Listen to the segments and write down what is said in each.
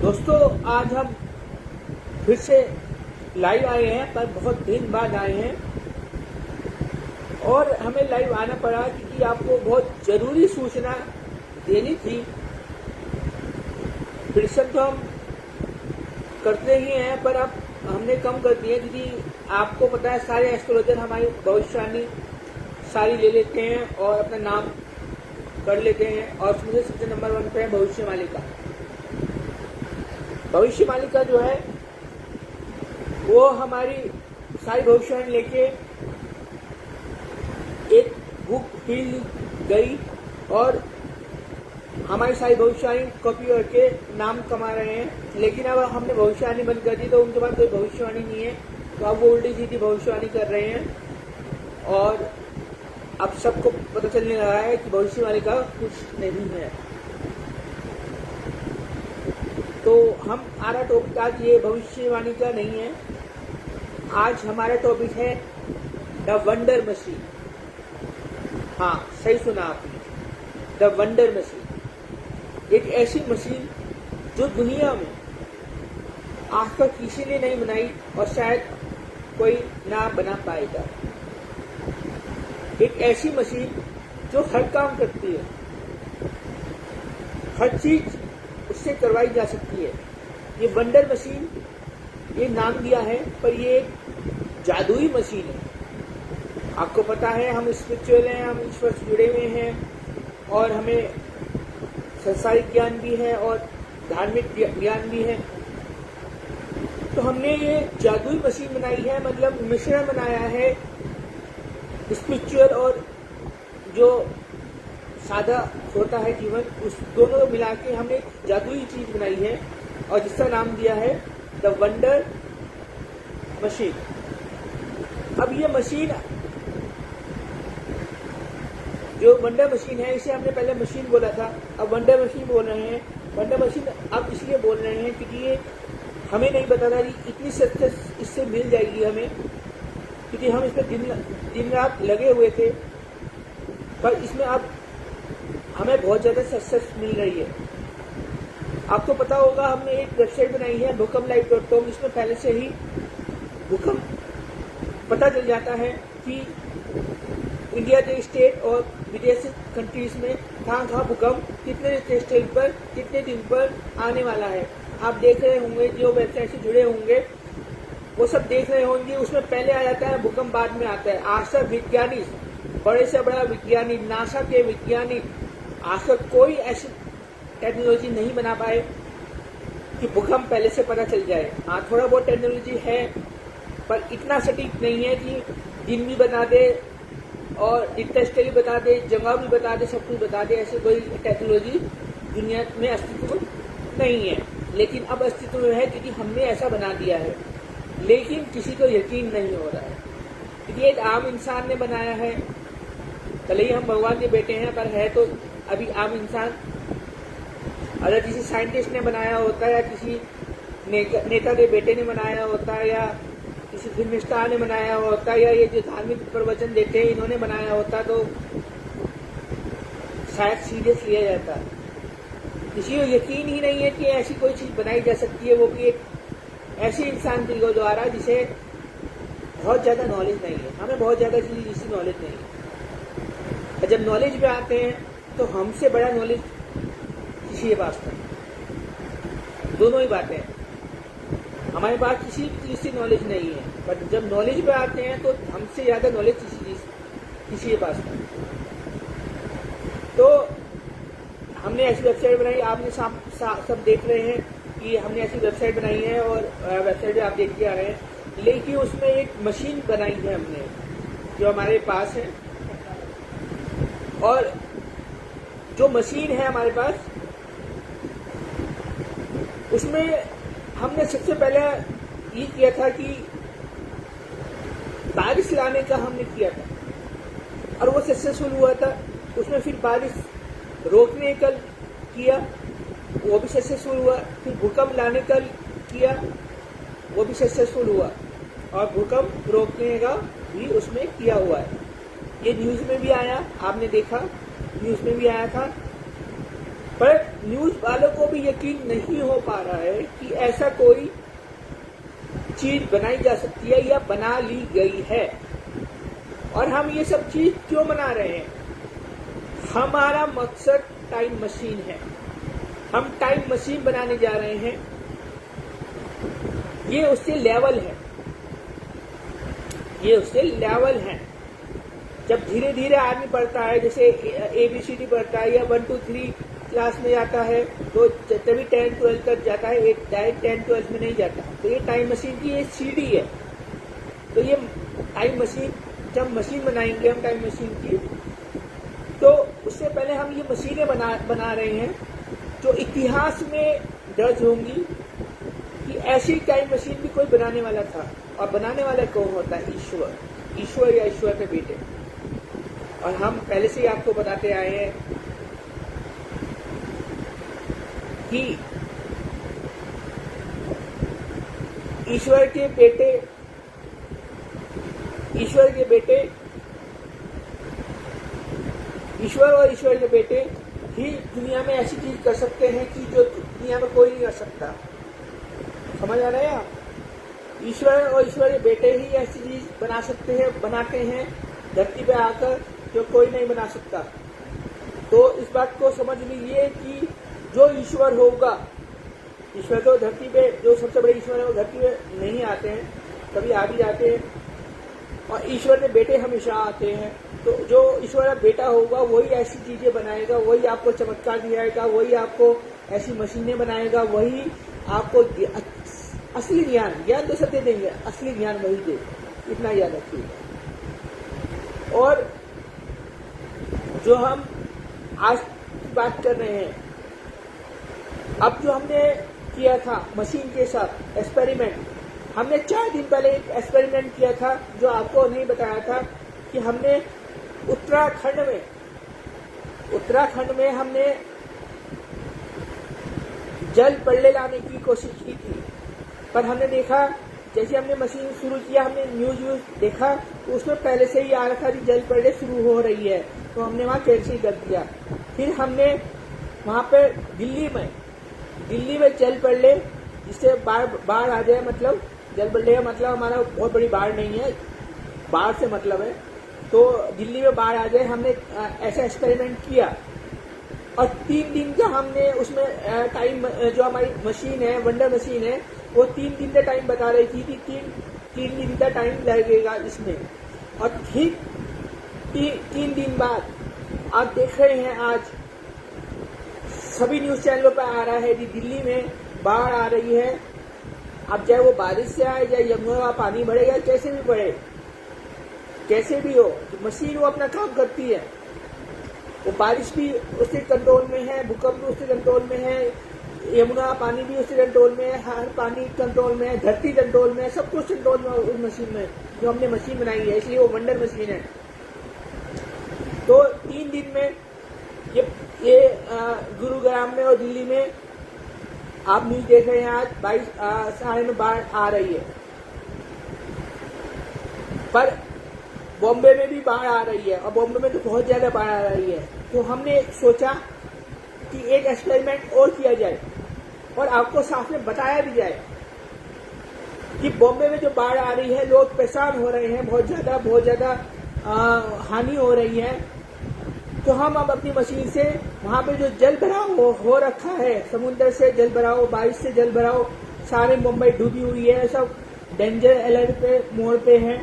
दोस्तों, आज हम फिर से लाइव आए हैं, पर बहुत दिन बाद आए हैं और हमें लाइव आना पड़ा क्योंकि आपको बहुत ज़रूरी सूचना देनी थी। प्रिडिक्शन तो हम करते ही हैं, पर अब हमने कम कर दिए क्योंकि आपको पता है सारे एस्ट्रोलॉजर हमारी भविष्यवाणी सारी ले लेते हैं और अपना नाम कर लेते हैं। और उसमें से सबसे नंबर 1 पे है भविष्यवाणी। भविष्यवाणी जो है वो हमारी सारी भविष्यवाणी लेके एक बुक ही गई और हमारी सारी भविष्यवाणी कॉपी करके नाम कमा रहे हैं। लेकिन अब हमने भविष्यवाणी बंद कर दी तो उनके पास कोई भविष्यवाणी नहीं है, तो अब वो उल्टी सीधी भविष्यवाणी कर रहे हैं और अब सबको पता चलने लगा है कि भविष्यवाणी का कुछ नहीं है। तो हमारा टॉपिक आज ये भविष्यवाणी का नहीं है। आज हमारा टॉपिक है द वंडर मशीन। हाँ, सही सुना आपने, द वंडर मशीन। एक ऐसी मशीन जो दुनिया में आज तक किसी ने नहीं बनाई और शायद कोई ना बना पाएगा। एक ऐसी मशीन जो हर काम करती है, हर चीज उससे करवाई जा सकती है। ये वंडर मशीन, ये नाम दिया है, पर ये एक जादुई मशीन है। आपको पता है हम स्पिरिचुअल हैं, हम ईश्वर से जुड़े हुए हैं और हमें संसारिक ज्ञान भी है और धार्मिक ज्ञान भी है। तो हमने ये जादुई मशीन बनाई है, मतलब मिश्रण बनाया है स्पिरिचुअल और जो सादा होता है जीवन, उस दोनों को मिला के हमने एक जादुई चीज बनाई है और जिसका नाम दिया है द वंडर मशीन। अब ये मशीन, जो वंडर मशीन है, इसे हमने पहले मशीन बोला था, अब वंडर मशीन बोल रहे हैं। वंडर मशीन अब इसलिए बोल रहे हैं क्योंकि ये हमें नहीं पता था कि इतनी सक्सेस इससे मिल जाएगी हमें, क्योंकि हम इसमें दिन रात लगे हुए थे, पर इसमें अब हमें बहुत ज़्यादा सक्सेस मिल रही है। आपको पता होगा हमने एक वेबसाइट बनाई है भूकंपलाइव.com, इसमें पहले से ही भूकंप पता चल जाता है कि इंडिया के स्टेट और विदेशी कंट्रीज में कहाँ भूकंप कितने स्टेट पर कितने दिन पर आने वाला है। आप देख रहे होंगे, जो वेबसाइट से जुड़े होंगे वो सब देख रहे होंगे, उसमें पहले आ जाता है भूकंप, बाद में आता है। आज तक विज्ञानी, बड़े से बड़ा विज्ञानी, नासा के विज्ञानी आज तक कोई ऐसी टेक्नोलॉजी नहीं बना पाए कि भूकंप पहले से पता चल जाए। हाँ, थोड़ा बहुत टेक्नोलॉजी है, पर इतना सटीक नहीं है कि दिन भी बता दे और डिटेस्टली बता दे, जगह भी बता दे, सब कुछ बता दे। ऐसी कोई टेक्नोलॉजी दुनिया में अस्तित्व नहीं है, लेकिन अब अस्तित्व में है क्योंकि हमने ऐसा बना दिया है। लेकिन किसी को यकीन नहीं हो रहा है क्योंकि एक आम इंसान ने बनाया है। भले ही हम भगवान के बेटे हैं, पर है तो अभी आम इंसान। अगर किसी साइंटिस्ट ने बनाया होता या किसी नेता के बेटे ने बनाया होता या किसी फिल्म स्टार ने बनाया होता या ये जो धार्मिक प्रवचन देते हैं इन्होंने बनाया होता तो शायद सीरियस लिया जाता। किसी को यकीन ही नहीं है कि ऐसी कोई चीज बनाई जा सकती है, वो भी एक ऐसे इंसान के द्वारा जिसे बहुत ज्यादा नॉलेज नहीं है। हमें बहुत ज्यादा जिसकी नॉलेज नहीं है, और जब नॉलेज पे आते हैं तो हमसे बड़ा नॉलेज किसी के पास नहीं। दोनों ही बातें हैं, हमारे पास किसी चीज की नॉलेज नहीं है, पर जब नॉलेज पे आते हैं तो हमसे ज्यादा नॉलेज किसी के पास नहीं। तो हमने ऐसी वेबसाइट बनाई, आपने सब देख रहे हैं कि हमने ऐसी वेबसाइट बनाई है और वेबसाइट आप देखते आ रहे हैं। लेकिन उसमें एक मशीन बनाई है हमने जो हमारे पास है, और जो मशीन है हमारे पास उसमें हमने सबसे पहले ये किया था कि बारिश लाने का हमने किया था और वो सक्सेसफुल हुआ था। उसमें फिर बारिश रोकने का किया, वो भी सक्सेसफुल हुआ। फिर भूकंप लाने का किया, वो भी सक्सेसफुल हुआ, और भूकंप रोकने का भी उसमें किया हुआ है। ये न्यूज में भी आया, आपने देखा, न्यूज में भी आया था। पर न्यूज वालों को भी यकीन नहीं हो पा रहा है कि ऐसा कोई चीज बनाई जा सकती है या बना ली गई है। और हम ये सब चीज क्यों बना रहे हैं? हमारा मकसद टाइम मशीन है। हम टाइम मशीन बनाने जा रहे हैं। ये उससे लेवल है, ये उससे लेवल है। जब धीरे धीरे आदमी पढ़ता है, जैसे ABCD पढ़ता है या 1 2 3 क्लास में जाता है, तो तभी 10 12 तक जाता है, डायरेक्ट 10 12 में नहीं जाता। तो ये टाइम मशीन की ये CD है। तो ये टाइम मशीन, जब मशीन बनाएंगे हम टाइम मशीन की, तो उससे पहले हम ये मशीनें बना रहे हैं जो इतिहास में दर्ज होंगी कि ऐसी टाइम मशीन भी कोई बनाने वाला था। और बनाने वाला कौन होता है? ईश्वर, ईश्वर या ईश्वर के बेटे। और हम पहले से ही आपको बताते आए हैं कि ईश्वर के बेटे, ईश्वर के बेटे, ईश्वर और ईश्वर के बेटे ही दुनिया में ऐसी चीज कर सकते हैं कि जो दुनिया में कोई नहीं कर सकता। समझ आ रहा है? ईश्वर और ईश्वर के बेटे ही ऐसी चीज बना सकते हैं, बनाते हैं धरती पे आकर, जो कोई नहीं बना सकता। तो इस बात को समझ लीजिए कि जो ईश्वर होगा, ईश्वर तो धरती पे, जो सबसे बड़े ईश्वर है वो धरती पे नहीं आते हैं, कभी आ भी जाते हैं। और ईश्वर के बेटे हमेशा आते हैं। तो जो ईश्वर का बेटा होगा वही ऐसी चीजें बनाएगा, वही आपको चमत्कार दिलाएगा, वही आपको ऐसी मशीनें बनाएगा, वही आपको असली ज्ञान तो सत्य देंगे, असली ज्ञान वही दे, इतना याद रखिए। और जो हम आज बात कर रहे हैं, अब जो हमने किया था मशीन के साथ एक्सपेरिमेंट, हमने 4 दिन पहले एक एक्सपेरिमेंट किया था जो आपको नहीं बताया था कि हमने उत्तराखंड में हमने जल पल्ले लाने की कोशिश की थी। पर हमने देखा, जैसे हमने मशीन शुरू किया, हमने न्यूज देखा तो उसमें पहले से ही आ रहा था कि जल पल्ले शुरू हो रही है, तो हमने वहां कैंसिल कर दिया। फिर हमने वहां पे दिल्ली में जल पल्ले, जिससे बाढ़ आ जाए, मतलब जल पल्ले का मतलब हमारा बहुत बड़ी बाढ़ नहीं है, बाढ़ से मतलब है, तो दिल्ली में बाढ़ आ जाए, हमने ऐसा एक्सपेरिमेंट किया। और 3 दिन का हमने उसमें टाइम, जो हमारी मशीन है, वंडर मशीन है, वो 3 दिन का टाइम बता रही थी कि 3 दिन का टाइम लगेगा इसमें। और ठीक 3 दिन बाद आप देख रहे हैं, आज सभी न्यूज चैनलों पर आ रहा है कि दिल्ली में बाढ़ आ रही है। अब चाहे वो बारिश से आए, या यमुना का पानी बढ़ेगा, कैसे भी बढ़े, कैसे भी हो, मशीन वो अपना काम करती है। वो बारिश भी उसके कंट्रोल में है, भूकंप भी उसके कंट्रोल में है, यमुना का पानी भी उसके कंट्रोल में है, हर पानी कंट्रोल में है, धरती कंट्रोल में है, सब कुछ कंट्रोल में उस मशीन में, जो हमने मशीन बनाई है, इसलिए वो वंडर मशीन है। तो 3 दिन में ये गुरुग्राम में और दिल्ली में आप न्यूज देख रहे हैं, आज 22 बाढ़ आ रही है। पर बॉम्बे में भी बाढ़ आ रही है, और बॉम्बे में तो बहुत ज्यादा बाढ़ आ रही है। तो हमने सोचा कि एक एक्सपेरिमेंट और किया जाए और आपको साथ में बताया भी जाए कि बॉम्बे में जो बाढ़ आ रही है, लोग परेशान हो रहे हैं, बहुत ज्यादा हानि हो रही है। तो हम अब अपनी मशीन से वहां पे जो जल भराव हो रखा है, समुद्र से जल भराव, बारिश से जल भराव, सारे मुंबई डूबी हुई है, सब डेंजर अलर्ट पे मोड़ पे है,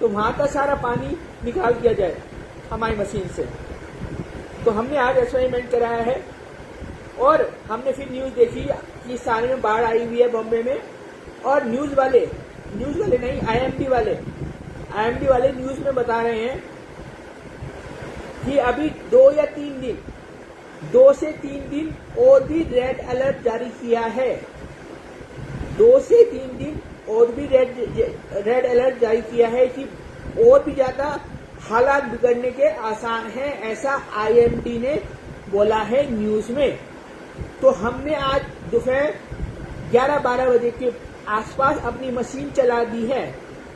तो वहां का सारा पानी निकाल दिया जाए हमारी मशीन से। तो हमने आज एक्सपेरिमेंट कराया है। और हमने फिर न्यूज देखी कि सारे में बाढ़ आई हुई है बॉम्बे में, और न्यूज वाले नहीं, IMD वाले न्यूज में बता रहे हैं कि अभी 2 से 3 दिन और भी रेड अलर्ट जारी किया है। 2 से 3 दिन और भी रेड अलर्ट जारी किया है कि और भी ज्यादा हालात बिगड़ने के आसार हैं, ऐसा IMD ने बोला है न्यूज में। तो हमने आज दोपहर 11-12 बजे के आसपास अपनी मशीन चला दी है।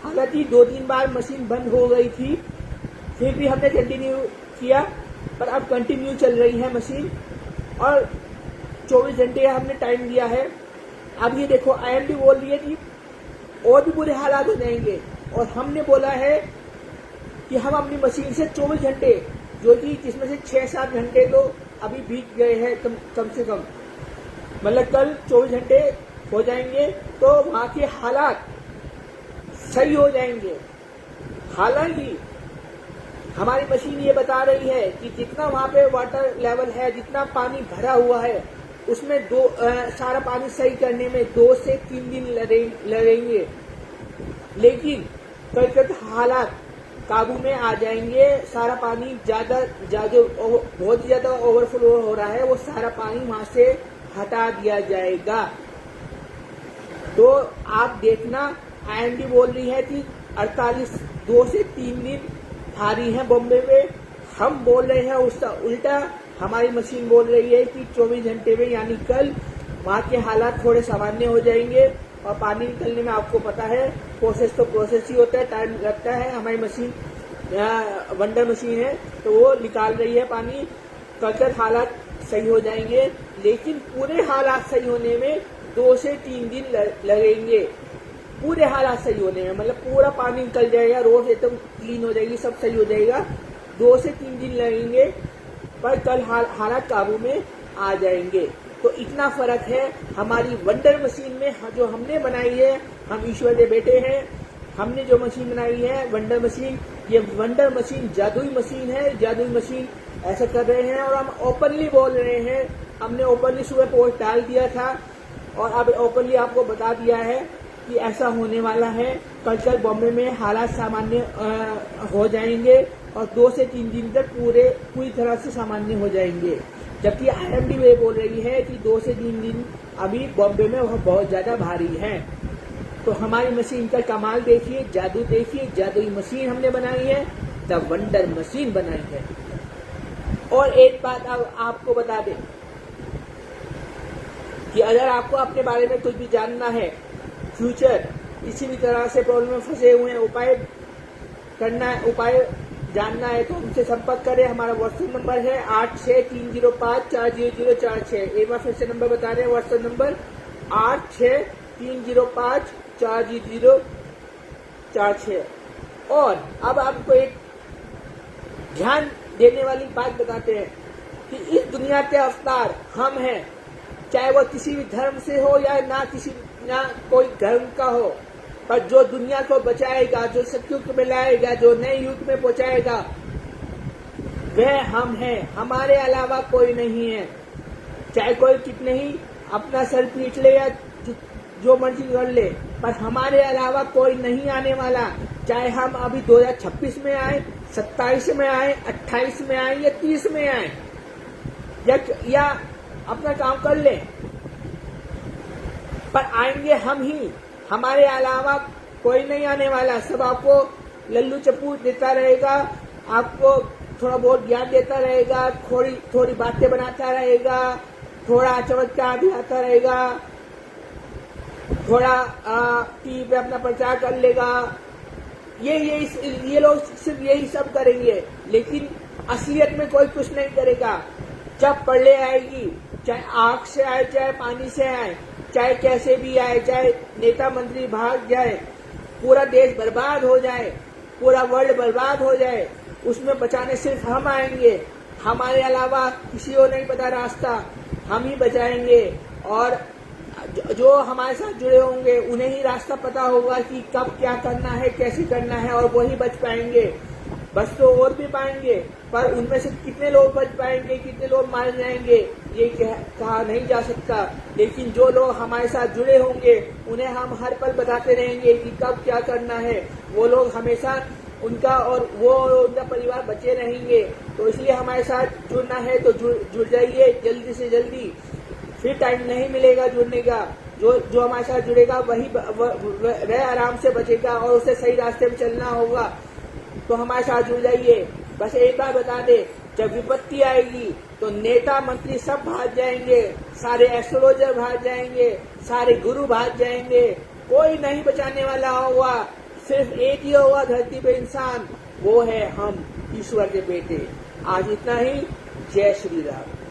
हालांकि 2-3 बार मशीन बंद हो गई थी, फिर भी हमने कंटिन्यू किया, पर अब कंटिन्यू चल रही है मशीन। और 24 घंटे हमने टाइम दिया है। अब ये देखो IMD बोल रही है कि और भी बुरे हालात हो जाएंगे, और हमने बोला है कि हम अपनी मशीन से 24 घंटे, जो कि जिसमें से 6-7 घंटे तो अभी बीत गए हैं कम से कम, मतलब कल 24 घंटे हो जाएंगे तो वहां के हालात सही हो जाएंगे। हालांकि हमारी मशीन ये बता रही है कि जितना वहां पे वाटर लेवल है, जितना पानी भरा हुआ है, उसमें सारा पानी सही करने में 2 से 3 दिन लगेंगे, लेकिन कल हालात काबू में आ जाएंगे। सारा पानी बहुत ज्यादा ओवरफ्लो हो रहा है, वो सारा पानी वहां से हटा दिया जाएगा। तो आप देखना, IMD बोल रही है कि 2 से 3 दिन भारी है बॉम्बे में। हम बोल रहे हैं उसका उल्टा, हमारी मशीन बोल रही है कि 24 घंटे में, यानी कल वहां के हालात थोड़े सामान्य हो जाएंगे। और पानी निकलने में आपको पता है प्रोसेस तो प्रोसेस ही होता है, टाइम लगता है। हमारी मशीन वंडर मशीन है तो वो निकाल रही है पानी। कल हालात सही हो जाएंगे, लेकिन पूरे हालात सही होने में 2 से 3 दिन लगेंगे। पूरे हालात सही होने में मतलब पूरा पानी निकल जाएगा, रोड एकदम क्लीन हो जाएगी, सब सही हो जाएगा, 2 से 3 दिन लगेंगे, पर कल हालात काबू में आ जाएंगे। तो इतना फर्क है हमारी वंडर मशीन में जो हमने बनाई है। हम ईश्वर के बेटे हैं। हमने जो मशीन बनाई है वंडर मशीन, ये वंडर मशीन जादुई मशीन है। जादुई मशीन ऐसा कर रहे हैं, और हम ओपनली बोल रहे हैं। हमने ओपनली सुबह पोस्ट डाल दिया था, और अब ओपनली आपको बता दिया है कि ऐसा होने वाला है। कल बॉम्बे में हालात सामान्य हो जाएंगे, और 2 से 3 दिन तक पूरी तरह से सामान्य हो जाएंगे। जबकि IMD वे बोल रही है कि 2 से 3 दिन अभी बॉम्बे में वह बहुत ज्यादा भारी है। तो हमारी मशीन का कमाल देखिए, जादू देखिए। जादुई मशीन हमने बनाई है, द वंडर मशीन बनाई है। और एक बात आपको बता दें कि अगर आपको अपने बारे में कुछ भी जानना है, फ्यूचर किसी भी तरह से प्रॉब्लम में फंसे हुए हैं, उपाय जानना है, तो हमसे संपर्क करें। हमारा व्हाट्सएप नंबर है 8630540046। एक बार फिर से नंबर बता रहे हैं, व्हाट्सएप नंबर 8630540046। और अब आपको एक ध्यान देने वाली बात बताते हैं कि इस दुनिया के अवतार हम हैं, चाहे वो किसी भी धर्म से हो या ना कोई धर्म का हो, पर जो दुनिया को बचाएगा, जो सतयुग में लाएगा, जो नए युग में पहुंचाएगा, वह हम हैं। हमारे अलावा कोई नहीं है। चाहे कोई कितने ही अपना सर पीट ले या जो मर्जी कर ले, पर हमारे अलावा कोई नहीं आने वाला। चाहे हम अभी 2026 में आए, 27 में आए, 28 में आए या 30 में आए, या अपना काम कर ले, पर आएंगे हम ही। हमारे अलावा कोई नहीं आने वाला। सब आपको लल्लू चप्पू देता रहेगा, आपको थोड़ा बहुत ज्ञान देता रहेगा, थोड़ी बातें बनाता रहेगा, थोड़ा चमत्कार दिखाता रहेगा, थोड़ा टीवी पे अपना प्रचार कर लेगा। ये लोग सिर्फ यही सब करेंगे, लेकिन असलियत में कोई कुछ नहीं करेगा। जब प्रलय आएगी, चाहे आग से आए, चाहे पानी से आए, चाहे कैसे भी आए, चाहे नेता मंत्री भाग जाए, पूरा देश बर्बाद हो जाए, पूरा वर्ल्ड बर्बाद हो जाए, उसमें बचाने सिर्फ हम आएंगे। हमारे अलावा किसी को नहीं पता रास्ता, हम ही बचाएंगे। और जो हमारे साथ जुड़े होंगे उन्हें ही रास्ता पता होगा कि कब क्या करना है, कैसे करना है, और वही बच पाएंगे। बच तो और भी पाएंगे, पर उनमें से कितने लोग बच पाएंगे, कितने लोग मारे जाएंगे, ये कहा नहीं जा सकता। लेकिन जो लोग हमारे साथ जुड़े होंगे उन्हें हम हर पल बताते रहेंगे कि कब क्या करना है। वो लोग हमेशा उनका और उनका परिवार बचे रहेंगे। तो इसलिए हमारे साथ जुड़ना है तो जुड़ जाइए जल्दी से जल्दी। फिर टाइम नहीं मिलेगा जुड़ने का। जो हमारे साथ जुड़ेगा वह आराम से बचेगा और उसे सही रास्ते में चलना होगा। तो हमारे साथ जुड़ जाइए। बस एक बार बता दे, जब विपत्ति आएगी तो नेता मंत्री सब भाग जाएंगे, सारे एस्ट्रोलॉजर भाग जाएंगे, सारे गुरु भाग जाएंगे, कोई नहीं बचाने वाला होगा। सिर्फ एक ही होगा धरती पे इंसान, वो है हम ईश्वर के बेटे। आज इतना ही। जय श्री राम।